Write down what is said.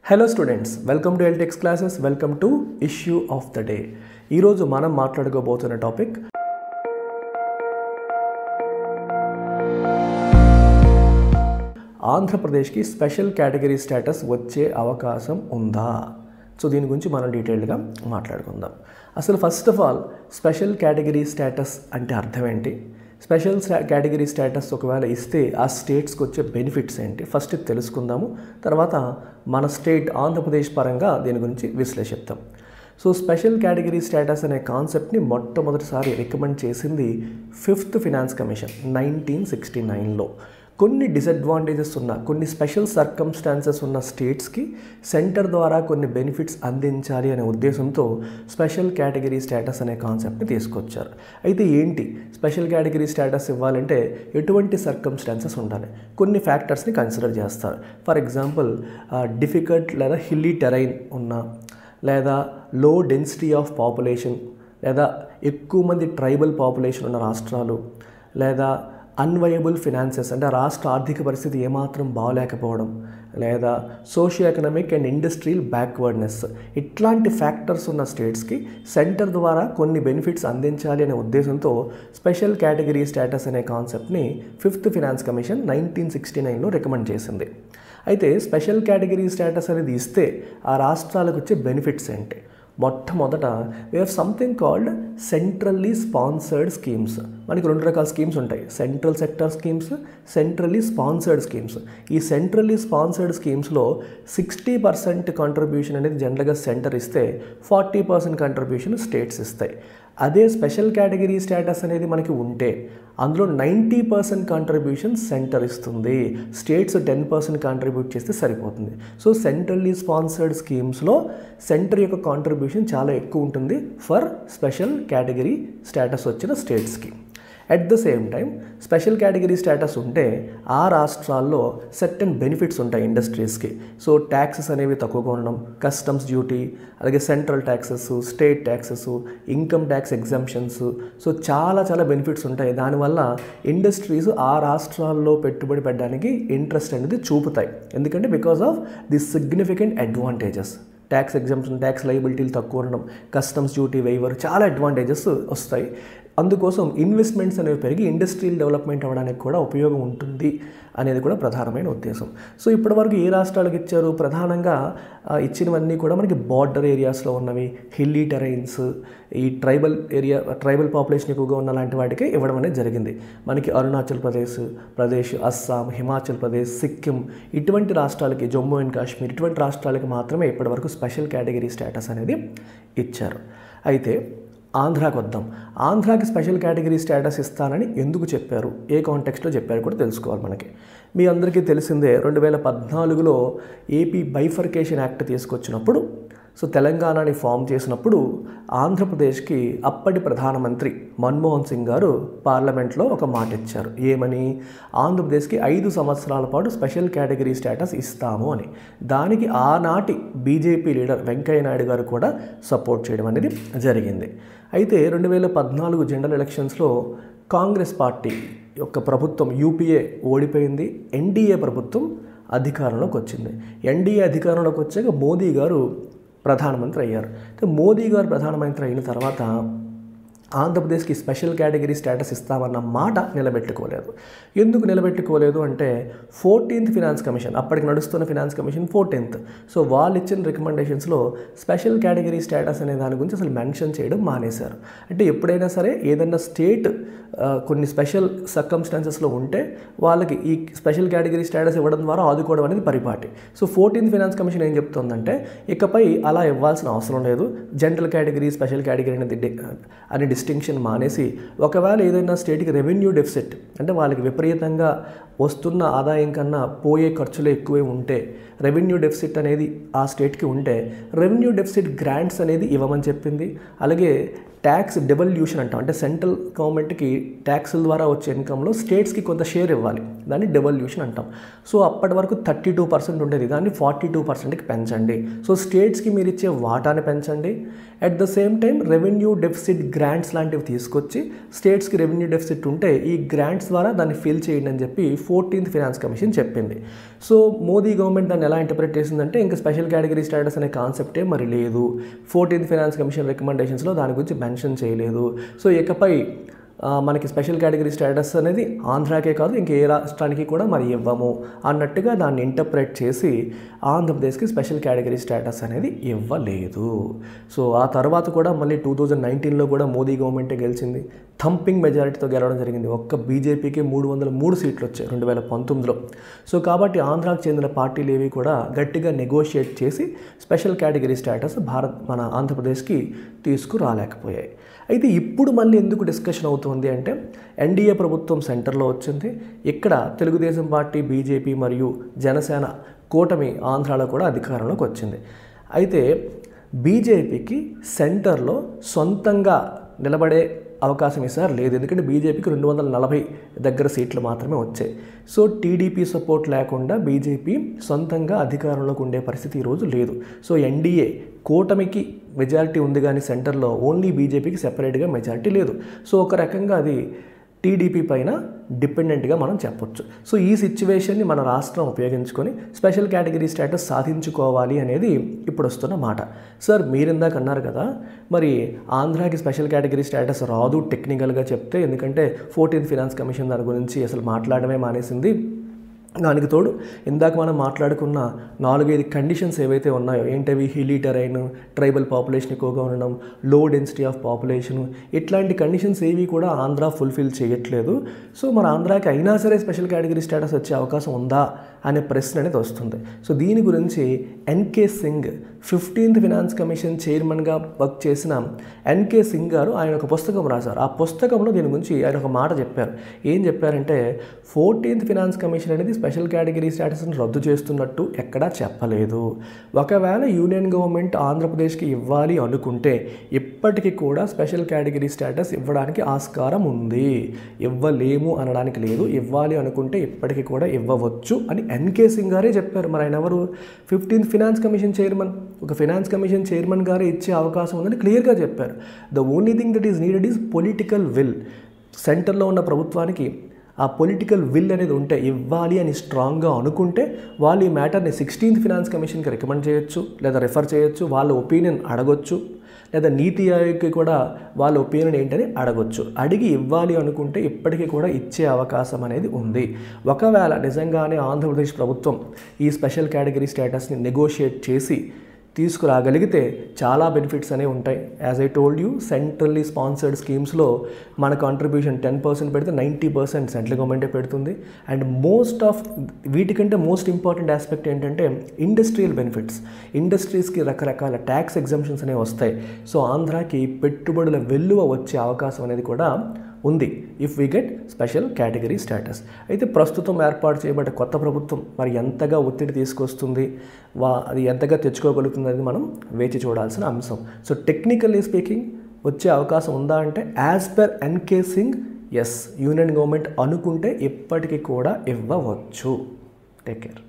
Hello students, welcome to ఎల్టెక్స్ classes. Welcome to issue of the day. ఈరోజు మనం మాట్లాడుకోబోతున్న topic ఆంధ్రప్రదేశ్కి special category status వచ్చే అవకాశం ఉందా? సో దీని గురించి మనం డీటెయిల్డ్గా మాట్లాడుకుందాం. అసలు first of all special category status అంటే అర్థం ఏంటి? స్పెషల్ కేటగిరీ స్టేటస్ ఒకవేళ ఇస్తే ఆ స్టేట్స్కి వచ్చే బెనిఫిట్స్ ఏంటి ఫస్ట్ తెలుసుకుందాము. తర్వాత మన స్టేట్ ఆంధ్రప్రదేశ్ పరంగా దీని గురించి విశ్లేషిద్దాం. సో స్పెషల్ కేటగిరీ స్టేటస్ అనే కాన్సెప్ట్ని మొట్టమొదటిసారి రికమెండ్ చేసింది 5th ఫినాన్స్ కమిషన్ 1969లో. కొన్ని డిసడ్వాంటేజెస్ ఉన్న, కొన్ని స్పెషల్ సర్కమ్స్టాన్సెస్ ఉన్న స్టేట్స్కి సెంటర్ ద్వారా కొన్ని బెనిఫిట్స్ అందించాలి అనే ఉద్దేశంతో స్పెషల్ కేటగిరీ స్టేటస్ అనే కాన్సెప్ట్ని తీసుకొచ్చారు. అయితే ఏంటి స్పెషల్ కేటగిరీ స్టేటస్ ఇవ్వాలంటే ఎటువంటి సర్కమ్స్టాన్సెస్ ఉండాలి? కొన్ని ఫ్యాక్టర్స్ని కన్సిడర్ చేస్తారు. ఫర్ ఎగ్జాంపుల్ డిఫికల్ట్ లేదా హిల్లీ టెరైన్ ఉన్న, లేదా లో డెన్సిటీ ఆఫ్ పాపులేషన్, లేదా ఎక్కువ మంది ట్రైబల్ పాపులేషన్ ఉన్న రాష్ట్రాలు, లేదా అన్వయబుల్ ఫినాన్సెస్ అంటే రాష్ట్ర ఆర్థిక పరిస్థితి ఏమాత్రం బాగలేకపోవడం, లేదా socio economic and industrial backwardness, ఇట్లాంటి ఫ్యాక్టర్స్ ఉన్న స్టేట్స్కి సెంటర్ ద్వారా కొన్ని బెనిఫిట్స్ అందించాలి అనే ఉద్దేశంతో స్పెషల్ కేటగిరీ స్టేటస్ అనే కాన్సెప్ట్ని 5th ఫినాన్స్ కమిషన్ 1969లో రికమెండ్ చేసింది. అయితే స్పెషల్ కేటగిరీ స్టేటస్ అనేది ఇస్తే ఆ రాష్ట్రాలకు వచ్చే బెనిఫిట్స్ ఏంటి? మొట్టమొదట we have something called centrally sponsored schemes. మనకి రెండు రకాల స్కీమ్స్ ఉంటాయి, central sector schemes, centrally sponsored schemes. ఈ సెంట్రల్లీ స్పాన్సర్డ్ స్కీమ్స్లో 60% కంట్రిబ్యూషన్ అనేది జనరల్గా సెంటర్ ఇస్తే 40% కంట్రిబ్యూషన్ స్టేట్స్ ఇస్తాయి. అదే స్పెషల్ కేటగిరీ స్టేటస్ అనేది మనకి ఉంటే అందులో 90% కంట్రిబ్యూషన్ సెంటర్ ఇస్తుంది, స్టేట్స్ 10% కంట్రిబ్యూట్ చేస్తే సరిపోతుంది. సో సెంట్రల్లీ స్పాన్సర్డ్ స్కీమ్స్లో సెంటర్ యొక్క కాంట్రిబ్యూషన్ చాలా ఎక్కువ ఉంటుంది ఫర్ స్పెషల్ కేటగిరీ స్టేటస్ వచ్చిన స్టేట్స్కి. At the same time special category status ఉంటే ఆ రాష్ట్రాల్లో సర్టెన్ బెనిఫిట్స్ ఉంటాయి ఇండస్ట్రీస్కి. సో ట్యాక్సెస్ అనేవి తక్కువగా ఉండడం, కస్టమ్స్ డ్యూటీ, అలాగే central taxes, state taxes, income tax exemptions, so చాలా బెనిఫిట్స్ ఉంటాయి. దానివల్ల ఇండస్ట్రీస్ ఆ రాష్ట్రాల్లో పెట్టుబడి పెట్టడానికి ఇంట్రెస్ట్ అనేది చూపుతాయి. ఎందుకంటే because of the significant advantages, tax exemption, tax లయబిలిటీలు తక్కువ ఉండడం, కస్టమ్స్ డ్యూటీ వేవర్, చాలా అడ్వాంటేజెస్ వస్తాయి. అందుకోసం ఇన్వెస్ట్మెంట్స్ అనేవి పెరిగి ఇండస్ట్రియల్ డెవలప్మెంట్ అవ్వడానికి కూడా ఉపయోగం ఉంటుంది అనేది కూడా ప్రధానమైన ఉద్దేశం. సో ఇప్పటివరకు ఏ రాష్ట్రాలకు ఇచ్చారు? ప్రధానంగా ఇచ్చినవన్నీ కూడా మనకి బార్డర్ ఏరియాస్లో ఉన్నవి, హిల్లీ టెరైన్స్, ఈ ట్రైబల్ పాపులేషన్ ఎక్కువగా ఉన్న లాంటి వాటికి ఇవ్వడం అనేది జరిగింది. మనకి అరుణాచల్ ప్రదేశ్, అస్సాం, హిమాచల్ ప్రదేశ్, సిక్కిం, ఇటువంటి రాష్ట్రాలకి, జమ్మూ అండ్ కాశ్మీర్, ఇటువంటి రాష్ట్రాలకి మాత్రమే ఇప్పటివరకు స్పెషల్ కేటగిరీ స్టేటస్ అనేది ఇచ్చారు. అయితే ఆంధ్రాకి వద్దాం. ఆంధ్రాకి స్పెషల్ కేటగిరీ స్టేటస్ ఇస్తానని ఎందుకు చెప్పారు, ఏ కాంటెక్స్ట్లో చెప్పారు కూడా తెలుసుకోవాలి. మనకి మీ అందరికీ తెలిసిందే 2014లో ఏపీ బైఫర్కేషన్ యాక్ట్ తీసుకొచ్చినప్పుడు, సో తెలంగాణని ఫామ్ చేసినప్పుడు ఆంధ్రప్రదేశ్కి అప్పటి ప్రధానమంత్రి మన్మోహన్ సింగ్ గారు పార్లమెంట్లో ఒక మాట ఇచ్చారు. ఏమని? ఆంధ్రప్రదేశ్కి 5 సంవత్సరాల పాటు స్పెషల్ కేటగిరీ స్టేటస్ ఇస్తాము అని. దానికి ఆనాటి బీజేపీ లీడర్ వెంకయ్య నాయుడు గారు కూడా సపోర్ట్ చేయడం అనేది జరిగింది. అయితే 2014 జనరల్ ఎలక్షన్స్లో కాంగ్రెస్ పార్టీ యొక్క ప్రభుత్వం యూపీఏ ఓడిపోయింది, ఎన్డీఏ ప్రభుత్వం అధికారంలోకి వచ్చింది. ఎన్డీఏ అధికారంలోకి వచ్చాక మోదీ గారు ప్రధానమంత్రి అయ్యారు. మోదీ గారు ప్రధానమంత్రి అయిన తర్వాత ఆంధ్రప్రదేశ్కి స్పెషల్ కేటగిరీ స్టేటస్ ఇస్తామన్న మాట నిలబెట్టుకోలేదు. ఎందుకు నిలబెట్టుకోలేదు అంటే 14th ఫినాన్స్ కమిషన్, అప్పటికి నడుస్తున్న ఫినాన్స్ కమిషన్ 14th, సో వాళ్ళు ఇచ్చిన రికమెండేషన్స్లో స్పెషల్ కేటగిరీ స్టేటస్ అనే దాని గురించి అసలు మెన్షన్ చేయడం మానేశారు. అంటే ఎప్పుడైనా సరే ఏదన్నా స్టేట్ కొన్ని స్పెషల్ సర్కమ్స్టాన్సెస్లో ఉంటే వాళ్ళకి ఈ స్పెషల్ కేటగిరీ స్టేటస్ ఇవ్వడం ద్వారా ఆదుకోవడం అనేది పరిపాటి. సో 14th ఫినాన్స్ కమిషన్ ఏం చెప్తుందంటే ఇకపై అలా ఇవ్వాల్సిన అవసరం లేదు, జనరల్ కేటగిరీ, స్పెషల్ కేటగిరీ అనేది డిస్టింక్షన్ మానేసి, ఒకవేళ ఏదైనా స్టేట్కి రెవెన్యూ డెఫిసిట్ అంటే వాళ్ళకి విపరీతంగా వస్తున్న ఆదాయం కన్నా పోయే ఖర్చులు ఎక్కువే ఉంటే, రెవెన్యూ డెఫిసిట్ అనేది ఆ స్టేట్కి ఉంటే రెవెన్యూ డెఫిసిట్ గ్రాంట్స్ అనేది ఇవ్వమని చెప్పింది. అలాగే ట్యాక్స్ డెవల్యూషన్ అంటాం, అంటే సెంట్రల్ గవర్నమెంట్కి ట్యాక్సుల ద్వారా వచ్చే ఇన్కంలో స్టేట్స్కి కొంత షేర్ ఇవ్వాలి, దాన్ని డెవల్యూషన్ అంటాం. సో అప్పటి వరకు 32% ఉండేది, దాన్ని 42%కి పెంచండి. సో స్టేట్స్కి మీరు ఇచ్చే వాటాని పెంచండి. At the same time revenue deficit grants లాంటివి తీసుకొచ్చి స్టేట్స్కి రెవెన్యూ డెఫిసిట్ ఉంటే ఈ గ్రాంట్స్ ద్వారా దాన్ని ఫిల్ చేయండి అని చెప్పి 14th ఫినాన్స్ కమిషన్ చెప్పింది. సో మోదీ గవర్నమెంట్ దాన్ని ఎలా ఇంటర్ప్రిట్ చేసిందంటే ఇంకా స్పెషల్ కేటగిరీ స్టేటస్ అనే కాన్సెప్టే మరి లేదు, 14th ఫైనాన్స్ కమిషన్ రికమెండేషన్స్లో దాని గురించి మెన్షన్ చేయలేదు. సో ఇకపై మనకి స్పెషల్ కేటగిరీ స్టేటస్ అనేది ఆంధ్రాకే కాదు ఇంకే రాష్ట్రానికి కూడా మరి ఇవ్వము అన్నట్టుగా దాన్ని ఇంటర్ప్రెట్ చేసి ఆంధ్రప్రదేశ్కి స్పెషల్ కేటగిరీ స్టేటస్ అనేది ఇవ్వలేదు. సో ఆ తర్వాత కూడా మళ్ళీ 2019లో కూడా మోదీ గవర్నమెంటే గెలిచింది, థంపింగ్ మెజారిటీతో గెలవడం జరిగింది. ఒక్క బీజేపీకి 303 సీట్లు వచ్చాయి 2019లో. సో కాబట్టి ఆంధ్రాకు చెందిన పార్టీలు ఏవి కూడా గట్టిగా నెగోషియేట్ చేసి స్పెషల్ కేటగిరీ స్టేటస్ మన ఆంధ్రప్రదేశ్కి తీసుకురాలేకపోయాయి. అయితే ఇప్పుడు మళ్ళీ ఎందుకు డిస్కషన్ అవుతుంది అంటే ఎన్డీఏ ప్రభుత్వం సెంటర్లో వచ్చింది, ఇక్కడ తెలుగుదేశం పార్టీ, బీజేపీ మరియు జనసేన కూటమి ఆంధ్రాలో కూడా అధికారంలోకి వచ్చింది. అయితే బీజేపీకి సెంటర్లో సొంతంగా నిలబడే అవకాశం ఈసారి లేదు, ఎందుకంటే బీజేపీకి 240 దగ్గర సీట్లు మాత్రమే వచ్చాయి. సో టీడీపీ సపోర్ట్ లేకుండా బీజేపీ సొంతంగా అధికారంలోకి ఉండే పరిస్థితి ఈరోజు లేదు. సో ఎన్డీఏ కూటమికి మెజారిటీ ఉంది కానీ సెంటర్లో ఓన్లీ బీజేపీకి సెపరేట్గా మెజారిటీ లేదు. సో ఒక రకంగా అది టీడీపీ పైన డిపెండెంట్గా మనం చెప్పొచ్చు. సో ఈ సిచ్యువేషన్ని మన రాష్ట్రం ఉపయోగించుకొని స్పెషల్ కేటగిరీ స్టేటస్ సాధించుకోవాలి అనేది ఇప్పుడు వస్తున్న మాట. సార్ మీరు ఇందాక అన్నారు కదా, మరి ఆంధ్రాకి స్పెషల్ కేటగిరీ స్టేటస్ రాదు టెక్నికల్గా చెప్తే, ఎందుకంటే 14th ఫైనాన్స్ కమిషన్ దాని గురించి అసలు మాట్లాడమే మానేసింది. దానికి తోడు ఇందాక మనం మాట్లాడుకున్న 4-5 కండిషన్స్ ఏవైతే ఉన్నాయో, ఏంటవి, హిల్లీ టెరైన్, ట్రైబల్ పాపులేషన్ ఎక్కువగా ఉండడం, లో డెన్సిటీ ఆఫ్ పాపులేషన్, ఇట్లాంటి కండిషన్స్ ఏవి కూడా ఆంధ్ర ఫుల్ఫిల్ చేయట్లేదు. సో మన ఆంధ్రాకి అయినా సరే స్పెషల్ కేటగిరీ స్టేటస్ వచ్చే అవకాశం ఉందా అనే ప్రశ్న అనేది వస్తుంది. సో దీని గురించి NK Singh 15th finance commission చైర్మన్గా వర్క్ చేసిన ఎన్కే సింగ్ గారు ఆయన ఒక పుస్తకం రాశారు. ఆ పుస్తకంలో దీని గురించి ఆయన ఒక మాట చెప్పారు. ఏం చెప్పారంటే 14th ఫైనాన్స్ కమిషన్ అనేది స్పెషల్ కేటగిరీ స్టేటస్ని రద్దు చేస్తున్నట్టు ఎక్కడా చెప్పలేదు. ఒకవేళ యూనియన్ గవర్నమెంట్ ఆంధ్రప్రదేశ్కి ఇవ్వాలి అనుకుంటే ఇప్పటికీ కూడా స్పెషల్ కేటగిరీ స్టేటస్ ఇవ్వడానికి ఆస్కారం ఉంది, ఇవ్వలేము అనడానికి లేదు. ఇవ్వాలి అనుకుంటే ఇప్పటికీ కూడా ఇవ్వవచ్చు అని ఎన్కే సింగ్ గారే చెప్పారు. మరి ఆయన ఎవరు? 15th finance commission chairman. ఒక ఫైనాన్స్ కమిషన్ చైర్మన్ గారే ఇచ్చే అవకాశం ఉందని క్లియర్గా చెప్పారు. The only thing that is needed is political will. సెంటర్లో ఉన్న ప్రభుత్వానికి ఆ పొలిటికల్ విల్ అనేది ఉంటే, ఇవ్వాలి అని స్ట్రాంగ్గా అనుకుంటే వాళ్ళు ఈ మ్యాటర్ని 16th ఫైనాన్స్ కమిషన్కి రికమెండ్ చేయొచ్చు, లేదా రిఫర్ చేయొచ్చు, వాళ్ళ ఒపీనియన్ అడగొచ్చు, లేదా నీతి ఆయోగ్కి కూడా వాళ్ళ ఒపీనియన్ ఏంటని అడగొచ్చు. అడిగి ఇవ్వాలి అనుకుంటే ఇప్పటికీ కూడా ఇచ్చే అవకాశం అనేది ఉంది. ఒకవేళ నిజంగానే ఆంధ్రప్రదేశ్ ప్రభుత్వం ఈ స్పెషల్ కేటగిరీ స్టేటస్ని నెగోషియేట్ చేసి తీసుకురాగలిగితే చాలా బెనిఫిట్స్ అనేవి ఉంటాయి. As I told you, centrally sponsored స్కీమ్స్లో మన కాంట్రిబ్యూషన్ 10% పెడితే 90% సెంట్రల్ గవర్నమెంటే పెడుతుంది. అండ్ వీటికంటే మోస్ట్ ఇంపార్టెంట్ ఆస్పెక్ట్ ఏంటంటే ఇండస్ట్రియల్ బెనిఫిట్స్. ఇండస్ట్రీస్కి రకరకాల ట్యాక్స్ ఎగ్జంప్షన్స్ అనేవి వస్తాయి. సో ఆంధ్రాకి పెట్టుబడుల వెల్లువ వచ్చే అవకాశం అనేది కూడా ఉంది if we get special category status. అయితే ప్రస్తుతం ఏర్పాటు చేయబడ్డ కొత్త ప్రభుత్వం మరి ఎంతగా ఒత్తిడి తీసుకొస్తుంది, అది ఎంతగా తెచ్చుకోగలుగుతుంది అనేది మనం వేచి చూడాల్సిన అంశం. సో టెక్నికల్లీ స్పీకింగ్ వచ్చే అవకాశం ఉందా అంటే as per N K Singh, yes, union government అనుకుంటే ఇప్పటికీ కూడా ఇవ్వవచ్చు. Take care.